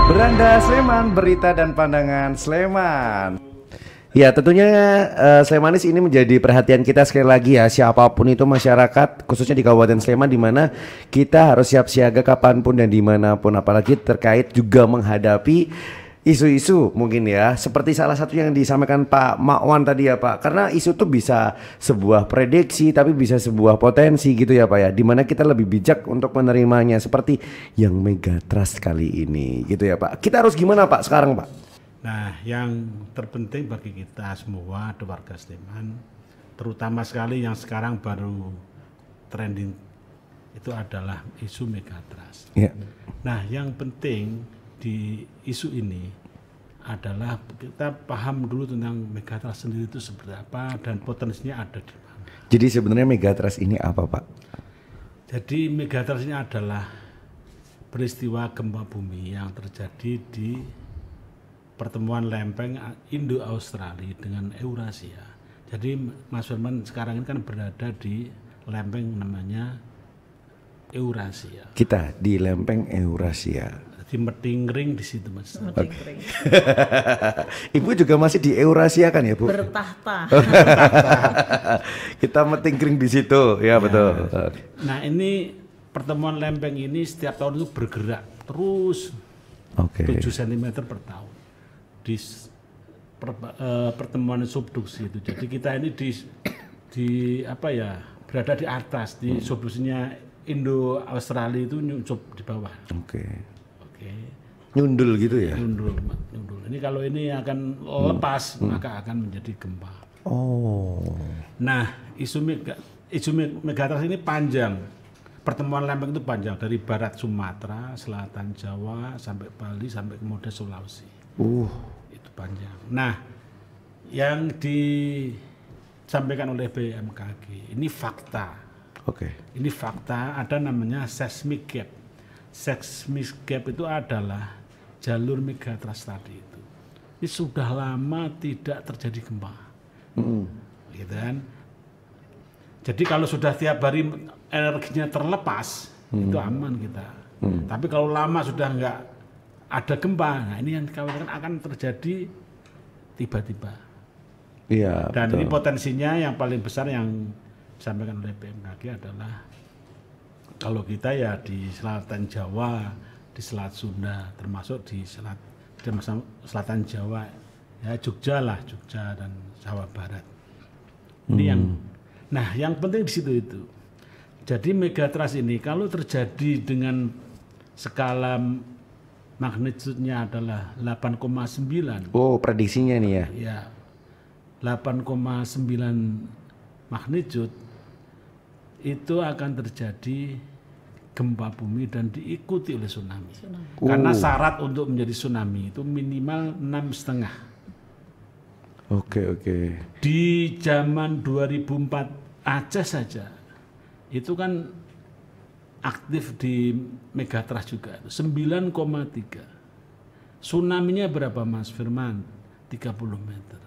Beranda Sleman, berita dan pandangan Sleman. Ya tentunya Slemanis ini menjadi perhatian kita sekali lagi ya, siapapun itu masyarakat khususnya di Kabupaten Sleman, di mana kita harus siap siaga kapanpun dan dimanapun, apalagi terkait juga menghadapi isu-isu mungkin ya, seperti salah satu yang disampaikan Pak Makwan tadi ya Pak, karena isu itu bisa sebuah prediksi tapi bisa sebuah potensi gitu ya Pak ya, dimana kita lebih bijak untuk menerimanya seperti yang Megatrust kali ini gitu ya Pak. Kita harus gimana Pak sekarang Pak? Nah, yang terpenting bagi kita semua warga Sleman, terutama sekali yang sekarang baru trending itu adalah isu Megatrust. Ya. Nah, yang penting di isu ini adalah kita paham dulu tentang Megatrust sendiri itu seperti apa dan potensinya ada di mana. Jadi sebenarnya Megatrust ini apa Pak? Jadi Megatrust ini adalah peristiwa gempa bumi yang terjadi di pertemuan lempeng Indo-Australia dengan Eurasia. Jadi Mas Firman sekarang ini kan berada di lempeng namanya Eurasia. Kita di lempeng Eurasia. Di Metingring di situ Mas. Metingring. Ibu juga masih di Eurasia kan ya Bu? Bertahta. Kita Metingring di situ ya, betul. Nah ini pertemuan lempeng ini setiap tahun itu bergerak terus 7 cm per tahun di pertemuan subduksi itu. Jadi kita ini di apa ya, berada di atas, di subduksinya Indo-Australia itu nyucup di bawah. Oke. Nyundul gitu ya? Nyundul. Ini kalau ini akan lepas maka akan menjadi gempa. Nah, isu Megatrust ini panjang. Pertemuan lempeng itu panjang dari barat Sumatera, selatan Jawa sampai Bali sampai kemudian Sulawesi. Itu panjang. Nah, yang disampaikan oleh BMKG ini fakta. Ini fakta, ada namanya seismic gap. Seismic gap itu adalah jalur Megatrust tadi itu. Ini sudah lama tidak terjadi gempa. Gitu kan? Jadi kalau sudah tiap hari energinya terlepas, itu aman kita. Tapi kalau lama sudah enggak ada gempa, nah ini yang dikhawatirkan akan terjadi tiba-tiba. Iya. Dan betul. Ini potensinya yang paling besar yang disampaikan oleh BMKG adalah kalau kita ya di selatan Jawa, di Selat Sunda, termasuk di selatan Jawa, ya Jogja dan Jawa Barat. Ini yang penting di situ itu. Jadi Megatrust ini kalau terjadi dengan skala magnitudenya adalah 8,9. Prediksinya nih ya. Ya. 8,9 magnitude itu akan terjadi gempa bumi dan diikuti oleh tsunami. Karena syarat untuk menjadi tsunami itu minimal 6,5. Di zaman 2004 Aceh saja itu kan aktif di Megatrust juga, 9,3. Tsunami-nya berapa Mas Firman? 30 meter.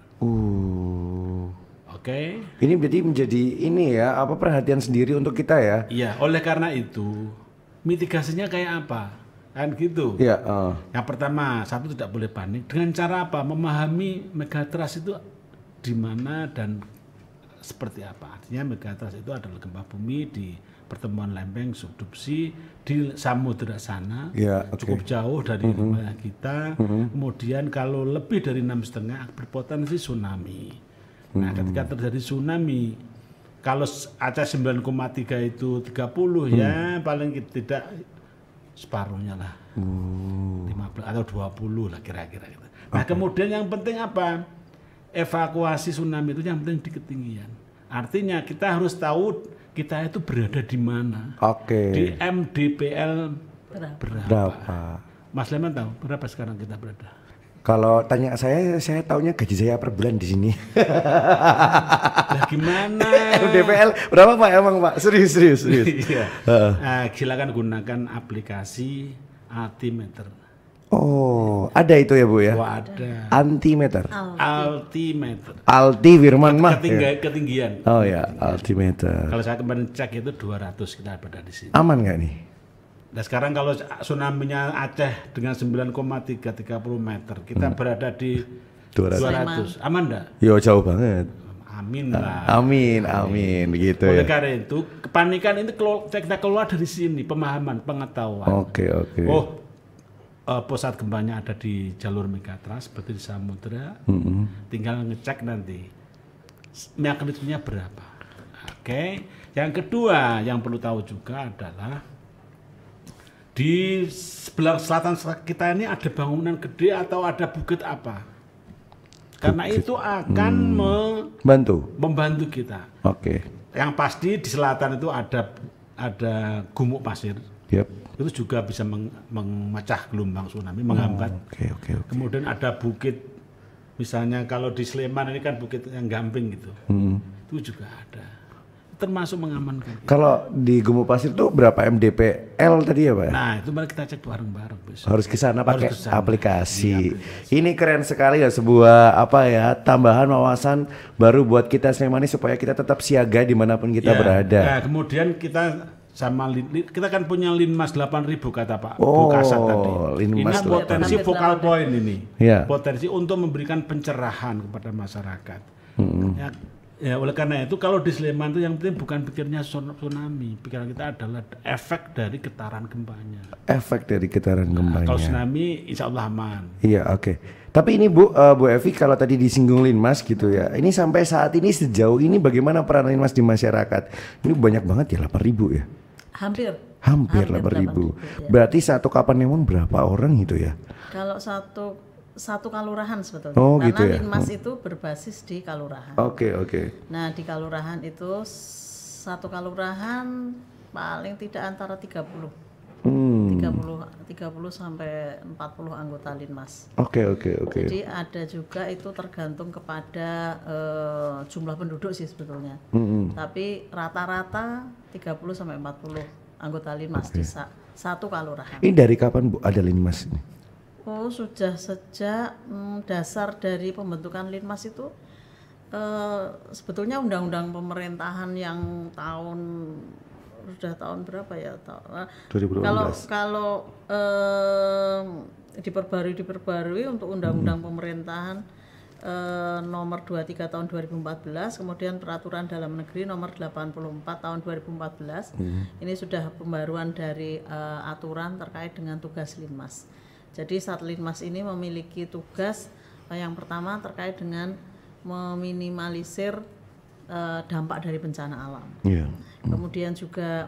Ini berarti menjadi ini ya, apa perhatian sendiri untuk kita ya? Iya, oleh karena itu mitigasinya kayak apa? Kan gitu. Iya. Yang pertama, satu tidak boleh panik. Dengan cara apa? Memahami Megatrust itu di mana dan seperti apa. Artinya Megatrust itu adalah gempa bumi di pertemuan lempeng subduksi di samudera sana, cukup jauh dari wilayah kita. Kemudian kalau lebih dari 6,5 berpotensi tsunami. Nah, ketika terjadi tsunami, kalau Aceh 9,3 itu 30 ya paling tidak separuhnya lah, 15 atau 20 lah kira-kira. Nah, kemudian yang penting apa? Evakuasi tsunami itu yang penting di ketinggian. Artinya kita harus tahu kita itu berada di mana. Di MDPL berapa? Mas Leman tahu berapa sekarang kita berada? Kalau tanya saya taunya gaji saya per bulan di sini. Nah, gimana? MDPL berapa Pak emang Pak? Serius. Iya. Silakan gunakan aplikasi Altimeter. Ada itu ya Bu ya? Ada. Altimeter. Alti Firman mah. Ketinggian. Oh ya, Altimeter. Kalau saya kemarin cek itu 200 kita berada di sini. Aman nggak nih? Nah sekarang kalau tsunami-nya Aceh dengan 9,30 meter, kita berada di 200. Aman enggak? Yo jauh banget. Amin lah. Amin gitu Oleh ya. karena itu, kepanikan itu kita keluar dari sini, pemahaman, pengetahuan. Oke. Pusat gempanya ada di jalur megatrust seperti di Samudra. Tinggal ngecek nanti magnitudonya berapa. Oke. Yang kedua yang perlu tahu juga adalah di sebelah selatan kita ini ada bangunan gede atau ada bukit apa? Karena itu akan membantu kita. Oke. Yang pasti di selatan itu ada gumuk pasir. Itu juga bisa memecah gelombang tsunami, menghambat. Oke. Kemudian ada bukit, misalnya kalau di Sleman ini kan bukit yang gamping gitu. Itu juga ada. Termasuk mengamankan. Kalau di Gumuk Pasir itu berapa MDPL tadi ya Pak? Nah itu mari kita cek bareng-bareng. Harus ke sana pakai aplikasi. Ini keren sekali ya, sebuah tambahan wawasan baru buat kita Slemani supaya kita tetap siaga dimanapun kita berada. Nah kemudian kita kita kan punya Linmas 8.000 kata Pak Bukasat tadi. Ini potensi focal point ini. Potensi untuk memberikan pencerahan kepada masyarakat. Ya oleh karena itu kalau di Sleman itu yang penting bukan pikirnya tsunami, pikiran kita adalah efek dari getaran gempanya. Kalau tsunami insya Allah aman. Iya oke. Tapi ini Bu Evi kalau tadi disinggung Linmas gitu ya, ini sampai saat ini sejauh ini bagaimana peran Linmas di masyarakat? Ini banyak banget ya 8.000 ya? Hampir 8.000. Ya. Berarti satu Kapanewon berapa orang gitu ya? Kalau satu kalurahan sebetulnya, karena gitu ya? Linmas itu berbasis di kalurahan. Oke. Nah di kalurahan itu satu kalurahan paling tidak antara 30 sampai 40 anggota Linmas. Oke. Jadi ada juga itu tergantung kepada jumlah penduduk sih sebetulnya. Tapi rata-rata 30 sampai 40 anggota Linmas di satu kalurahan. Ini dari kapan Bu ada Linmas ini? Oh sudah sejak dasar dari pembentukan Linmas itu sebetulnya undang-undang pemerintahan yang tahun berapa ya? 2018. Kalau diperbarui untuk undang-undang pemerintahan nomor 23 tahun 2014, kemudian peraturan dalam negeri nomor 84 tahun 2014. Ini sudah pembaruan dari aturan terkait dengan tugas Linmas. Jadi Satlinmas ini memiliki tugas yang pertama terkait dengan meminimalisir dampak dari bencana alam. Kemudian juga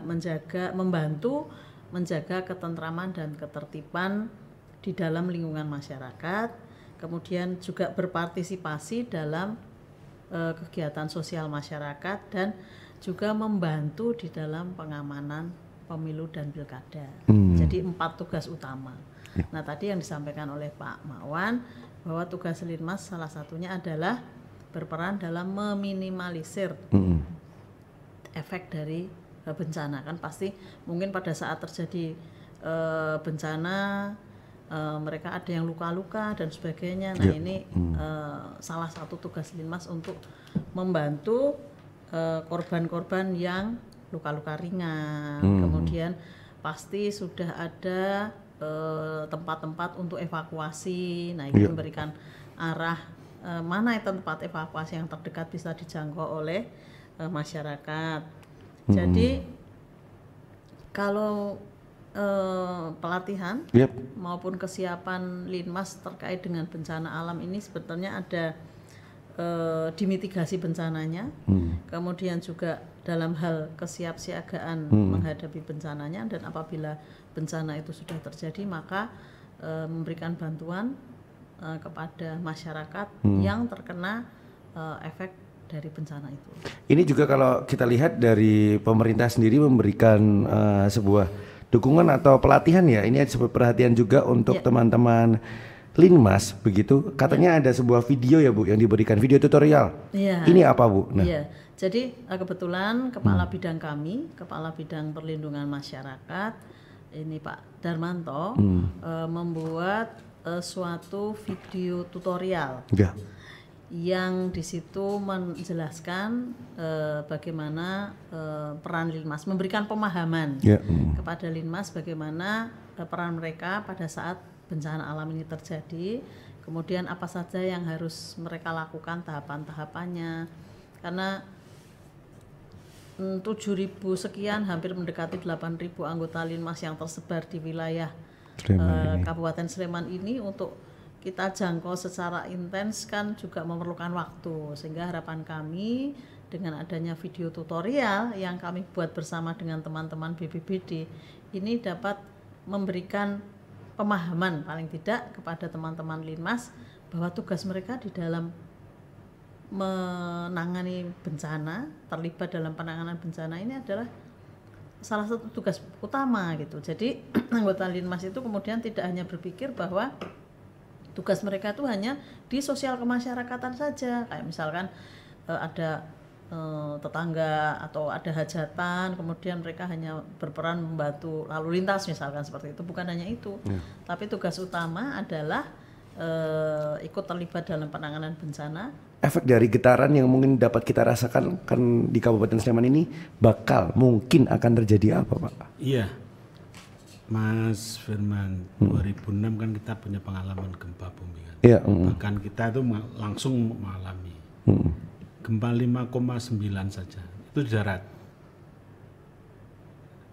membantu menjaga ketentraman dan ketertiban di dalam lingkungan masyarakat. Kemudian juga berpartisipasi dalam kegiatan sosial masyarakat dan juga membantu di dalam pengamanan pemilu dan pilkada. Jadi 4 tugas utama. Nah tadi yang disampaikan oleh Pak Makwan bahwa tugas Linmas salah satunya adalah berperan dalam meminimalisir efek dari bencana. Kan pasti mungkin pada saat terjadi bencana mereka ada yang luka-luka dan sebagainya. Nah ini salah satu tugas Linmas untuk membantu korban-korban yang luka-luka ringan. Kemudian pasti sudah ada tempat-tempat untuk evakuasi. Nah ini memberikan arah mana tempat evakuasi yang terdekat bisa dijangkau oleh masyarakat. Jadi kalau pelatihan maupun kesiapan Linmas terkait dengan bencana alam ini sebetulnya ada dimitigasi bencananya, kemudian juga dalam hal kesiapsiagaan menghadapi bencananya, dan apabila bencana itu sudah terjadi maka memberikan bantuan kepada masyarakat yang terkena efek dari bencana itu. Ini juga kalau kita lihat dari pemerintah sendiri memberikan sebuah dukungan atau pelatihan ya. Ini ada sebuah perhatian juga untuk teman-teman Linmas begitu. Katanya ada sebuah video ya Bu yang diberikan, video tutorial. Ini apa Bu? Nah. Jadi kebetulan kepala bidang kami, kepala bidang perlindungan masyarakat, ini Pak Darmanto membuat suatu video tutorial yang di situ menjelaskan bagaimana peran Linmas, memberikan pemahaman kepada Linmas bagaimana peran mereka pada saat bencana alam ini terjadi, kemudian apa saja yang harus mereka lakukan tahapan-tahapannya, karena 7.000 sekian, hampir mendekati 8.000 anggota Linmas yang tersebar di wilayah Kabupaten Sleman ini untuk kita jangkau secara intens kan juga memerlukan waktu, sehingga harapan kami dengan adanya video tutorial yang kami buat bersama dengan teman-teman BPBD ini dapat memberikan pemahaman paling tidak kepada teman-teman Linmas bahwa tugas mereka di dalam menangani bencana, terlibat dalam penanganan bencana ini adalah salah satu tugas utama gitu. Jadi anggota Linmas itu kemudian tidak hanya berpikir bahwa tugas mereka itu hanya di sosial kemasyarakatan saja, kayak misalkan ada tetangga atau ada hajatan, kemudian mereka hanya berperan membantu lalu lintas misalkan seperti itu. Bukan hanya itu, tapi tugas utama adalah ikut terlibat dalam penanganan bencana. Efek dari getaran yang mungkin dapat kita rasakan kan di Kabupaten Sleman ini mungkin akan terjadi apa, Pak? Iya, Mas Firman, 2006 kan kita punya pengalaman gempa bumi kan. Iya. Bahkan kita itu langsung mengalami gempa 5,9 saja, itu di darat.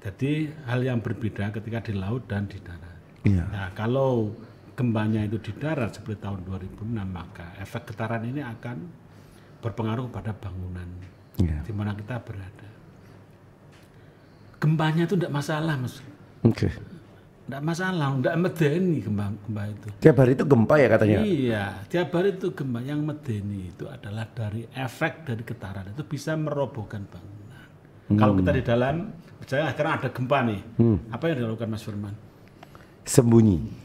Jadi hal yang berbeda ketika di laut dan di darat. Iya. Nah, kalau gempanya itu di darat seperti tahun 2006, maka efek getaran ini akan berpengaruh pada bangunan di mana kita berada. Gempanya itu tidak masalah, Mas. Oke. Tidak masalah, tidak medeni gempa itu. Tiap hari itu gempa ya katanya? Iya, tiap hari itu gempa. Yang medeni itu adalah dari efek dari getaran itu bisa merobohkan bangunan. Kalau kita di dalam, misalnya karena ada gempa nih, apa yang dilakukan Mas Firman? Sembunyi.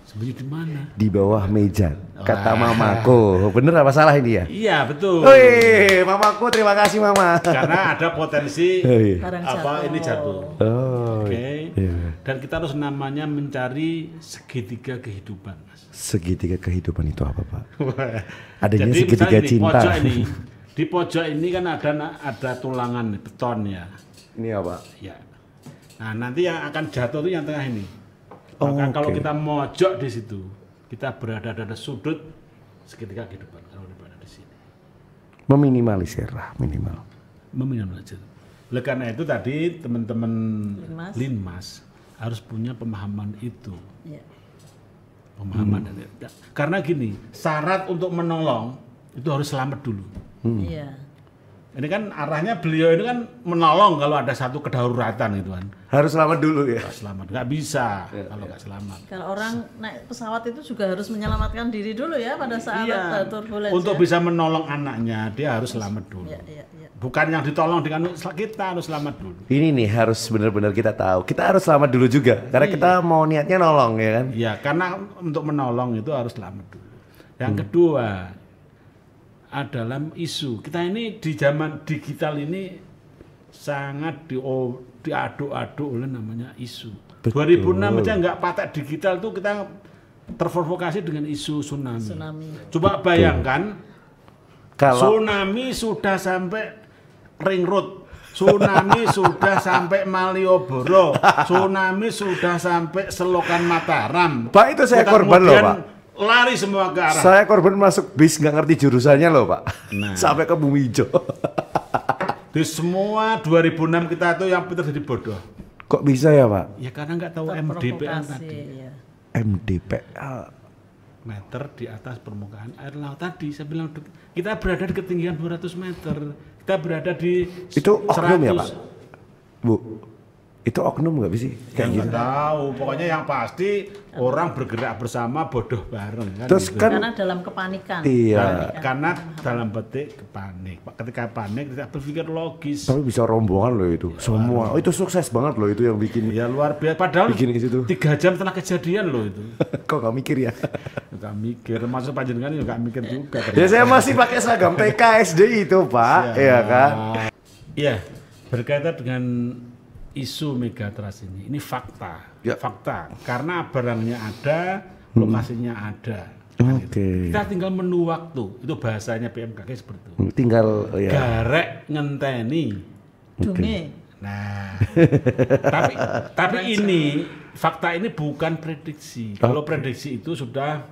Sembunyi di mana? Di bawah meja. Kata mamaku. Bener apa salah ini ya? Iya, betul. Wih, mamaku terima kasih mama. Karena ada potensi ini jatuh. Oke. Dan kita harus namanya mencari segitiga kehidupan, Mas. Segitiga kehidupan itu apa, Pak? Adanya jadi segitiga ini, cinta. Di pojok ini kan ada tulangan beton ya. Ini apa? Ya. Nah, nanti yang akan jatuh itu yang tengah ini. Maka kalau kita mojok di situ, kita berada pada sudut segitiga kehidupan kalau berada di sini. Meminimalisir lah, minimal. Meminimalisir. Oleh karena itu tadi teman-teman Linmas harus punya pemahaman itu. Ya. Pemahaman karena gini, syarat untuk menolong itu harus selamat dulu. Iya. Ini kan arahnya beliau ini kan menolong kalau ada satu kedaruratan gitu kan. Harus selamat dulu ya. Selamat, nggak bisa kalau nggak selamat. Kalau orang naik pesawat itu juga harus menyelamatkan diri dulu ya pada saat turbulensi. Untuk bisa menolong anaknya dia harus selamat dulu. Iya. Bukan yang ditolong dengan kita harus selamat dulu. Ini nih harus benar-benar kita tahu. Kita harus selamat dulu juga karena kita mau niatnya nolong ya kan. Iya, karena untuk menolong itu harus selamat dulu. Yang kedua adalah isu. Kita ini di zaman digital ini sangat diaduk-aduk oleh namanya isu. Betul. 2006 aja nggak patek digital tuh kita terprovokasi dengan isu tsunami. Coba bayangkan kalau tsunami sudah sampai Ring Road, tsunami sudah sampai Malioboro, tsunami sudah sampai Selokan Mataram. Pak, itu saya korban loh, Pak. Lari semua ke arah. Saya korban masuk bis nggak ngerti jurusannya loh, Pak. Nah. Sampai ke Bumi Ijo. Di semua 2006 kita tuh yang pintar jadi bodoh. Kok bisa ya, Pak? Ya karena nggak tahu MDPL tadi. Ya. MDPL meter di atas permukaan air laut tadi. Saya bilang kita berada di ketinggian 200 meter. Kita berada di itu oknum 100. ya, Pak? Bu, itu oknum nggak sih? Kayak gitu. Tahu, pokoknya yang pasti orang bergerak bersama bodoh bareng kan. Terus gitu. kan Karena dalam kepanikan. Iya. Karena dalam petik kepanik. Ketika panik tidak berpikir logis. Tapi bisa rombongan loh itu. Semua. Oh, itu sukses banget loh itu yang bikin. Ya luar biasa. Padahal bikin itu 3 jam setelah kejadian loh itu. Kok nggak mikir ya? Nggak mikir. Masuk panjenengan juga nggak mikir juga. Ya saya masih pakai seragam TK SD itu, Pak. Iya kan? Iya. Berkaitan dengan isu megatrust ini fakta. Ya. Fakta. Karena barangnya ada, lokasinya ada. Oke. Kita tinggal menunggu waktu. Itu bahasanya BMKG seperti itu. Tinggal ya. Garek ngenteni. Dunge. Nah, tapi ini fakta ini bukan prediksi. Kalau prediksi itu sudah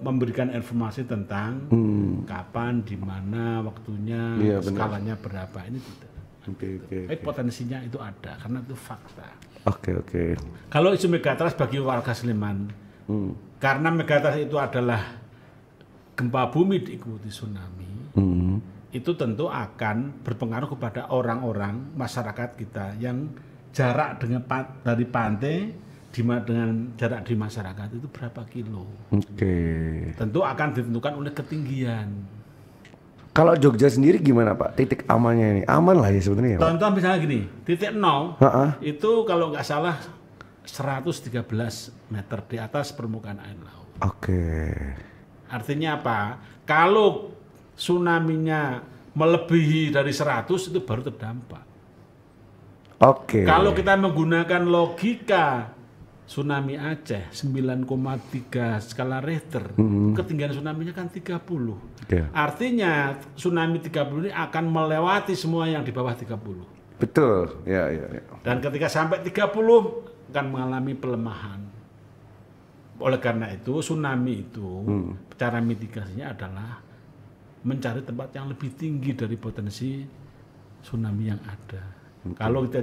memberikan informasi tentang kapan, di mana, waktunya, skalanya berapa. Ini tidak. Tapi potensinya itu ada karena itu fakta. Oke. Kalau isu megatrust bagi warga Sleman, karena megatrust itu adalah gempa bumi diikuti tsunami, itu tentu akan berpengaruh kepada orang-orang masyarakat kita yang jarak dari pantai dengan jarak di masyarakat itu berapa kilo. Tentu akan ditentukan oleh ketinggian. Kalau Jogja sendiri gimana Pak? Titik amannya ini aman lah ya sebenarnya. Contoh misalnya gini, titik 0 itu kalau nggak salah 113 meter di atas permukaan air laut. Artinya apa? Kalau tsunami-nya melebihi dari 100 itu baru terdampak. Kalau kita menggunakan logika tsunami Aceh 9,3 skala Richter, ketinggian tsunami-nya kan 30. Artinya tsunami 30 ini akan melewati semua yang di bawah 30. Betul, ya. Dan ketika sampai 30 akan mengalami pelemahan. Oleh karena itu tsunami itu cara mitigasinya adalah mencari tempat yang lebih tinggi dari potensi tsunami yang ada. Kalau kita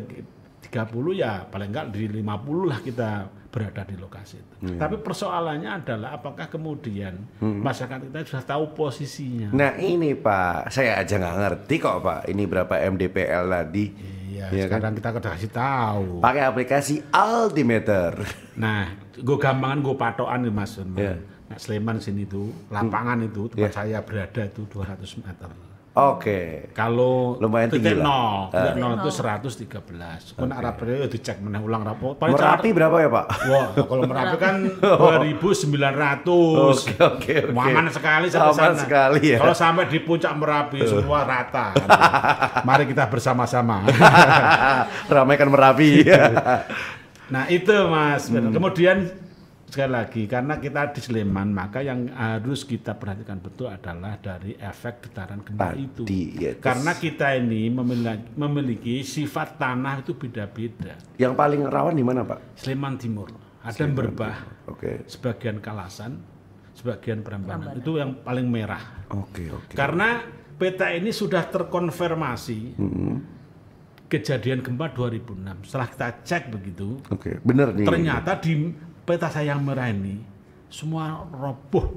30 ya paling enggak di 50 lah kita berada di lokasi itu. Tapi persoalannya adalah apakah kemudian masyarakat kita sudah tahu posisinya. Nah ini Pak, saya aja nggak ngerti kok Pak. Ini berapa MDPL tadi? Iya, sekarang kita kasih tahu. Pakai aplikasi Altimeter. Nah, gue gampangan gue patokan nih Mas. Nah, Sleman sini tuh lapangan itu tempat saya berada itu 200 meter. Kalau lumayan tinggi lah. Titik 0 itu 113. Kau nak rapi itu dicek mana ulang rapor. Merapi berapa ya Pak? Wah, kalau Merapi kan 2.900. Aman sekali sampai sana. Sekali ya. Kalau sampai di puncak Merapi semua rata. Mari kita bersama-sama. Ramaikan Merapi. Nah itu Mas. Kemudian sekali lagi, karena kita di Sleman, maka yang harus kita perhatikan betul adalah dari efek getaran gempa itu. Karena kita ini memiliki sifat tanah itu beda-beda. Yang paling rawan di mana Pak? Sleman Timur. Ada Berbah, sebagian Kalasan, sebagian Prambanan. Itu yang paling merah. Karena peta ini sudah terkonfirmasi kejadian gempa 2006. Setelah kita cek begitu, bener nih. Ternyata di peta saya yang merah ini semua roboh.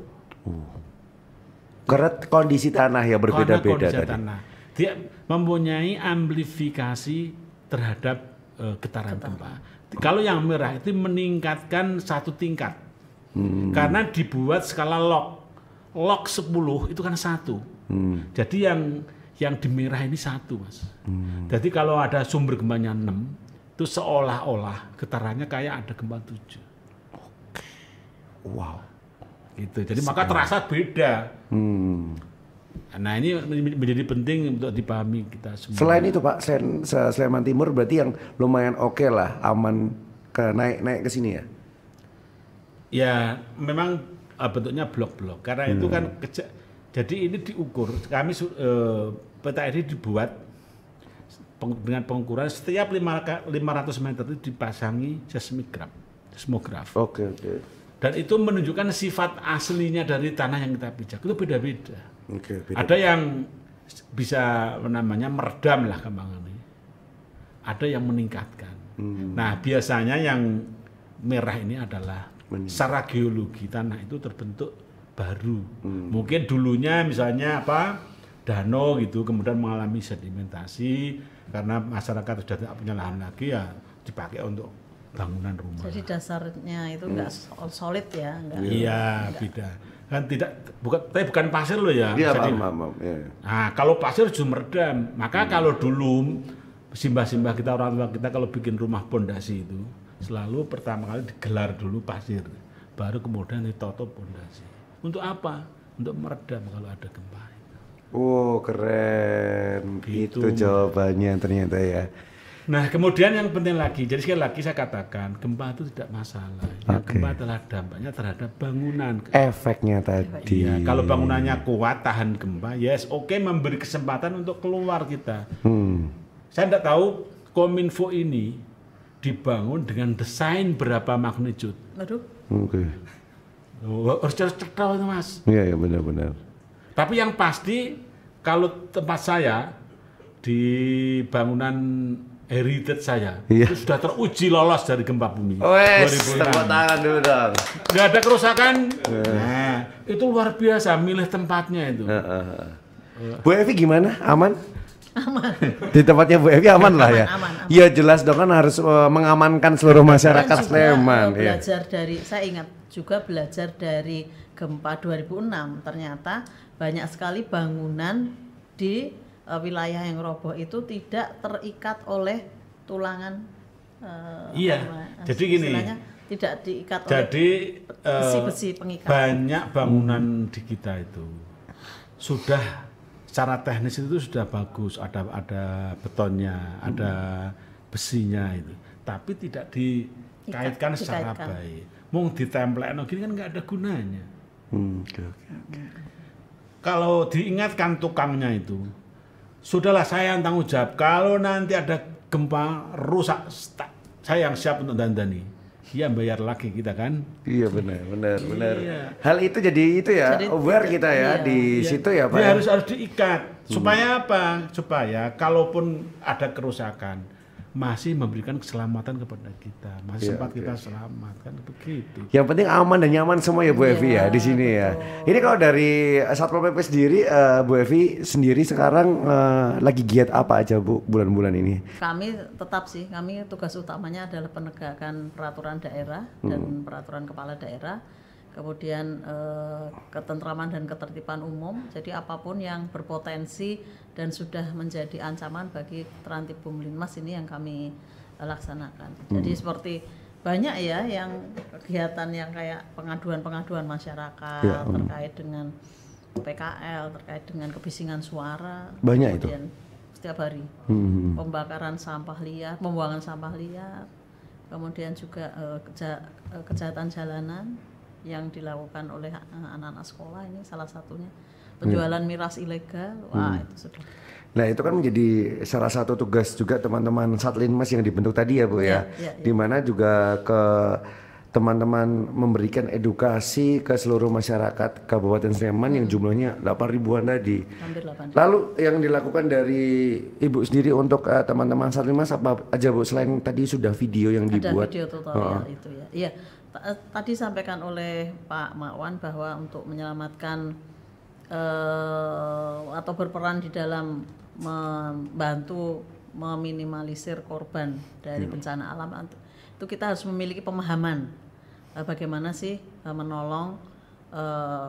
Karena kondisi tanah ya berbeda-beda tadi. Dia mempunyai amplifikasi terhadap getaran gempa. Kalau yang merah itu meningkatkan satu tingkat. Karena dibuat skala log. Log 10 itu kan 1. Jadi yang di merah ini 1, Mas. Jadi kalau ada sumber gempanya 6, itu seolah-olah getarannya kayak ada gempa 7. Wow, gitu. Jadi maka terasa beda. Nah ini menjadi penting untuk dipahami kita semua. Selain itu Pak, Sleman Timur berarti yang lumayan oke lah, aman ke naik ke sini ya? Ya memang bentuknya blok-blok. Karena itu kan jadi ini diukur. Kami peta ini dibuat dengan pengukuran setiap 500 meter itu dipasangi seismograf. Dan itu menunjukkan sifat aslinya dari tanah yang kita pijak. Itu beda-beda. Ada yang bisa namanya meredam lah gampangannya. Ada yang meningkatkan. Nah biasanya yang merah ini adalah secara geologi tanah itu terbentuk baru. Mungkin dulunya misalnya danau gitu, kemudian mengalami sedimentasi karena masyarakat sudah tidak punya lahan lagi ya dipakai untuk bangunan rumah. Jadi dasarnya itu enggak solid ya, enggak. Iya, beda. Kan bukan pasir loh ya. Iya, jadi, Nah, kalau pasir justru meredam. Maka kalau dulu simbah-simbah kita, orang tua kita kalau bikin rumah pondasi itu selalu pertama kali digelar dulu pasir, baru kemudian ditutup pondasi. Untuk apa? Untuk meredam kalau ada gempa. Keren. Gitu. Itu jawabannya ternyata ya. Nah, kemudian yang penting lagi, jadi sekali lagi saya katakan, gempa itu tidak masalah. Ya, gempa adalah dampaknya terhadap bangunan. Efeknya tadi. Ya, kalau bangunannya kuat, tahan gempa, yes, oke, memberi kesempatan untuk keluar kita. Saya tidak tahu Kominfo ini dibangun dengan desain berapa magnitude. Aduh. Oke. Harus cerdas itu, Mas. Iya, benar-benar. Tapi yang pasti, kalau tempat saya di bangunan heritage saya itu sudah teruji lolos dari gempa bumi. Wes, tepuk tangan dulu dong. Nggak ada kerusakan. Nah, itu luar biasa milih tempatnya itu. Bu Evi gimana? Aman? Aman. Di tempatnya Bu Evi aman lah ya. Aman. Iya jelas dong kan harus mengamankan seluruh masyarakat Sleman. Belajar dari, saya ingat juga belajar dari gempa 2006. Ternyata banyak sekali bangunan di wilayah yang roboh itu tidak terikat oleh tulangan. Iya. Jadi gini. Tidak diikat jadi, oleh besi-besi pengikat. Banyak bangunan di kita itu sudah secara teknis itu sudah bagus. Ada betonnya, ada besinya itu. Tapi tidak dikaitkan secara baik. Mung ditemplekno gini kan nggak ada gunanya. Kalau diingatkan tukangnya itu, sudahlah saya yang tanggung jawab. Kalau nanti ada gempa rusak, saya yang siap untuk dandani. Dia bayar lagi kita kan? Iya benar. Hal itu jadi itu ya, aware kita ya di situ ya Pak. Dia harus diikat. Supaya apa? Supaya kalaupun ada kerusakan, masih memberikan keselamatan kepada kita, masih sempat kita selamat kan begitu. Yang penting aman dan nyaman semua ya Bu Evi ya di sini ya. Ini kalau dari Satpol PP sendiri, Bu Evi sendiri sekarang lagi giat apa aja Bu bulan-bulan ini? Kami tetap sih, kami tugas utamanya adalah penegakan peraturan daerah dan peraturan kepala daerah. Kemudian ketentraman dan ketertiban umum, jadi apapun yang berpotensi dan sudah menjadi ancaman bagi Terantib Bumlinmas ini yang kami laksanakan. Jadi seperti banyak ya yang kegiatan yang kayak pengaduan masyarakat terkait dengan PKL, terkait dengan kebisingan suara. Banyak itu? Setiap hari. Pembakaran sampah liar, pembuangan sampah liar, kemudian juga kejahatan jalanan yang dilakukan oleh anak-anak sekolah, ini salah satunya penjualan miras ilegal. Wah itu sudah. Nah itu kan menjadi salah satu tugas juga teman-teman Satlinmas yang dibentuk tadi ya Bu ya. Dimana juga ke teman-teman memberikan edukasi ke seluruh masyarakat Kabupaten Sleman yang jumlahnya 8.000-an tadi. Hampir 8.000. Lalu yang dilakukan dari Ibu sendiri untuk teman-teman Satlinmas apa aja Bu, selain tadi sudah video yang dibuat? Ada video tutorial itu ya. Iya. Tadi sampaikan oleh Pak Makwan bahwa untuk menyelamatkan atau berperan di dalam membantu meminimalisir korban dari bencana alam, itu kita harus memiliki pemahaman bagaimana sih menolong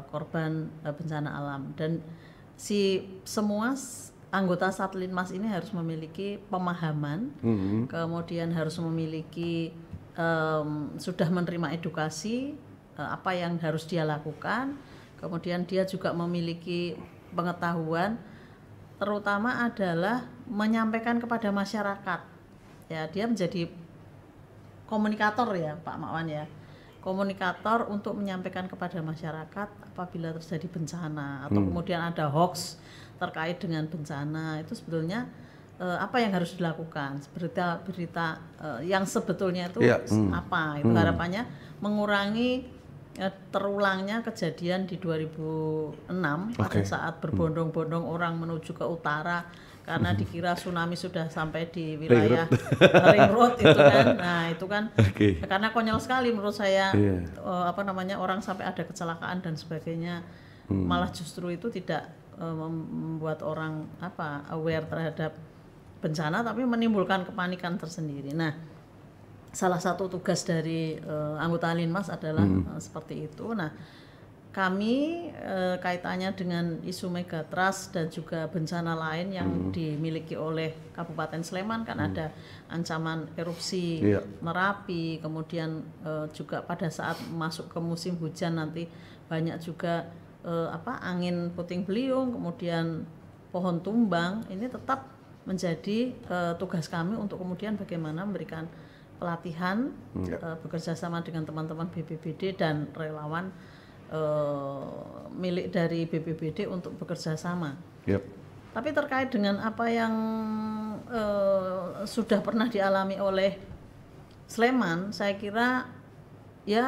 korban bencana alam, dan semua anggota Satlinmas ini harus memiliki pemahaman, kemudian harus memiliki sudah menerima edukasi apa yang harus dia lakukan, kemudian dia juga memiliki pengetahuan, terutama adalah menyampaikan kepada masyarakat. Ya, dia menjadi komunikator ya Pak Makwan ya, komunikator untuk menyampaikan kepada masyarakat apabila terjadi bencana atau kemudian ada hoax terkait dengan bencana, itu sebetulnya apa yang harus dilakukan, berita-berita yang sebetulnya itu apa, itu harapannya mengurangi terulangnya kejadian di 2006 pada saat berbondong-bondong orang menuju ke utara karena dikira tsunami sudah sampai di wilayah Ring Road itu kan. Nah itu kan karena konyol sekali menurut saya, orang sampai ada kecelakaan dan sebagainya, malah justru itu tidak membuat orang aware terhadap bencana, tapi menimbulkan kepanikan tersendiri. Nah, salah satu tugas dari anggota Linmas adalah seperti itu. Nah, kami kaitannya dengan isu megatrust dan juga bencana lain yang dimiliki oleh Kabupaten Sleman, kan ada ancaman erupsi Merapi, kemudian juga pada saat masuk ke musim hujan nanti banyak juga angin puting beliung, kemudian pohon tumbang. Ini tetap menjadi tugas kami untuk kemudian bagaimana memberikan pelatihan bekerja sama dengan teman-teman BPBD dan relawan milik dari BPBD untuk bekerja sama. Yep. Tapi terkait dengan apa yang sudah pernah dialami oleh Sleman, saya kira ya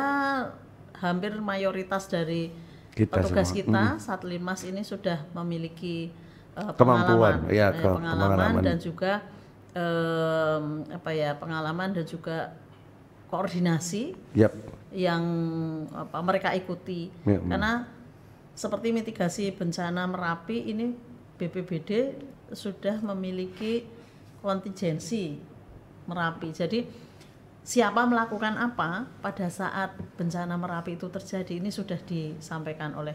hampir mayoritas dari petugas kita Satlinmas ini sudah memiliki pengalaman, pengalaman dan juga pengalaman dan juga koordinasi yang mereka ikuti. Karena seperti mitigasi bencana Merapi ini BPBD sudah memiliki kontingensi Merapi. Jadi siapa melakukan apa pada saat bencana Merapi itu terjadi ini sudah disampaikan oleh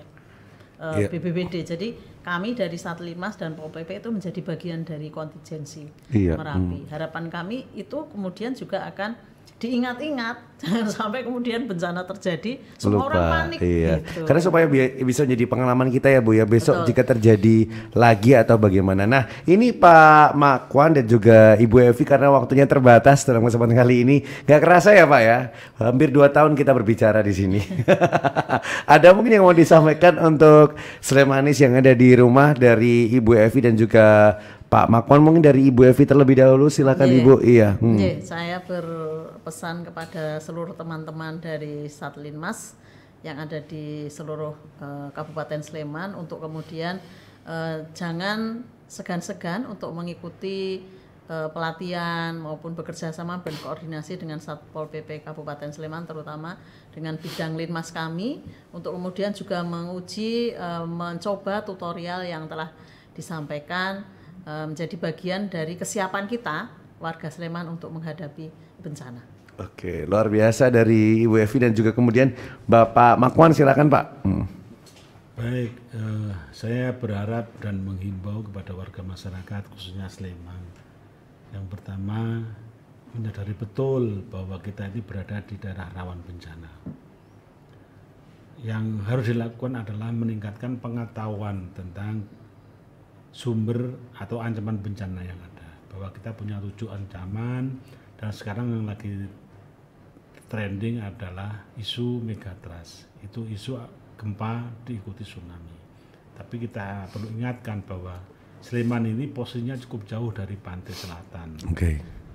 BPBD. Jadi kami dari Satlinmas dan Pol PP itu menjadi bagian dari kontingensi Merapi. Harapan kami itu kemudian juga akan diingat-ingat, jangan sampai kemudian bencana terjadi semua orang panik. Gitu. Karena supaya bisa jadi pengalaman kita ya Bu ya, besok jika terjadi lagi atau bagaimana. Nah ini Pak Makwan dan juga Ibu Evi, karena waktunya terbatas dalam kesempatan kali ini, nggak kerasa ya Pak ya, hampir 2 tahun kita berbicara di sini. Ada mungkin yang mau disampaikan untuk Slemanis yang ada di rumah dari Ibu Evi dan juga Pak Makwan, mungkin dari Ibu Evi terlebih dahulu, silakan Ibu. Saya berpesan kepada seluruh teman-teman dari Satlinmas yang ada di seluruh Kabupaten Sleman untuk kemudian jangan segan-segan untuk mengikuti pelatihan maupun bekerja sama berkoordinasi dengan Satpol PP Kabupaten Sleman, terutama dengan bidang Linmas kami, untuk kemudian juga menguji, mencoba tutorial yang telah disampaikan, menjadi bagian dari kesiapan kita warga Sleman untuk menghadapi bencana. Oke, luar biasa dari Ibu Evi dan juga kemudian Bapak Makwan, silakan Pak. Baik, saya berharap dan menghimbau kepada warga masyarakat khususnya Sleman. Yang pertama, menyadari betul bahwa kita ini berada di daerah rawan bencana. Yang harus dilakukan adalah meningkatkan pengetahuan tentang sumber atau ancaman bencana yang ada, bahwa kita punya 7 ancaman, dan sekarang yang lagi trending adalah isu megatrust, itu isu gempa diikuti tsunami. Tapi kita perlu ingatkan bahwa Sleman ini posisinya cukup jauh dari pantai selatan.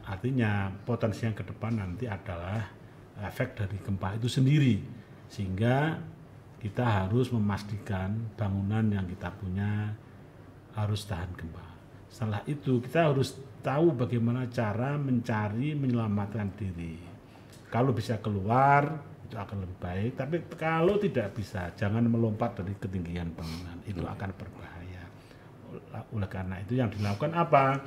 Artinya potensi yang ke depan nanti adalah efek dari gempa itu sendiri, sehingga kita harus memastikan bangunan yang kita punya harus tahan gempa. Setelah itu kita harus tahu bagaimana cara mencari menyelamatkan diri. Kalau bisa keluar itu akan lebih baik, tapi kalau tidak bisa jangan melompat dari ketinggian bangunan, itu akan berbahaya. Oleh karena itu yang dilakukan apa?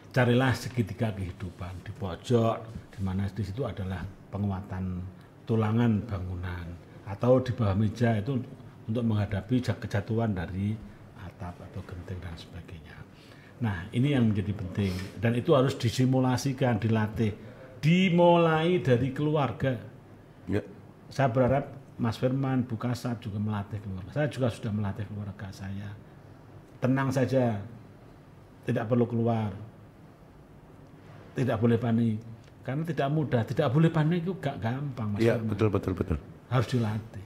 Carilah segitiga kehidupan di pojok, di mana di situ adalah penguatan tulangan bangunan, atau di bawah meja itu untuk menghadapi kejatuhan dari atap atau genting dan sebagainya. Nah, ini yang menjadi penting, dan itu harus disimulasikan, dilatih, dimulai dari keluarga. Saya berharap Mas Firman, Bu Kasat juga melatih keluarga. Saya juga sudah melatih keluarga saya. Tenang saja, tidak perlu keluar, tidak boleh panik, karena tidak mudah. Tidak boleh panik itu gak gampang, Mas Firman. Betul. Harus dilatih.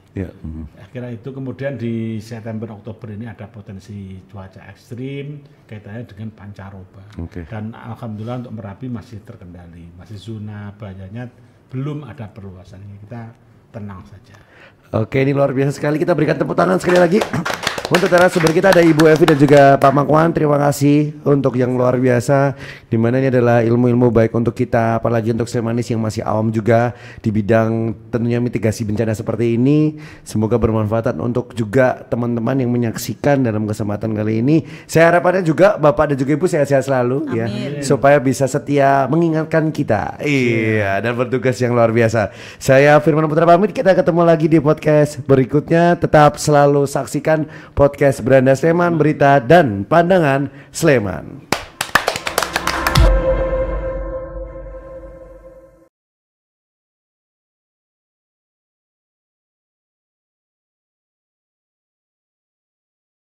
Akhirnya itu kemudian di September Oktober ini ada potensi cuaca ekstrim kaitannya dengan pancaroba. Dan alhamdulillah untuk Merapi masih terkendali, masih zona bahayanya belum ada perluasan. Kita tenang saja. Oke, ini luar biasa sekali. Kita berikan tepuk tangan sekali lagi untuk narasumber kita, ada Ibu Evi dan juga Pak Makwan. Terima kasih untuk yang luar biasa, dimana ini adalah ilmu-ilmu baik untuk kita, apalagi untuk Slemanis yang masih awam juga di bidang tentunya mitigasi bencana seperti ini. Semoga bermanfaat untuk juga teman-teman yang menyaksikan dalam kesempatan kali ini. Saya harapannya juga Bapak dan juga Ibu sehat-sehat selalu. Amin. Ya, supaya bisa setia mengingatkan kita. Iya, dan bertugas yang luar biasa. Saya Firman Putra pamit, kita ketemu lagi di podcast berikutnya. Tetap selalu saksikan podcast Beranda Sleman, berita dan pandangan Sleman.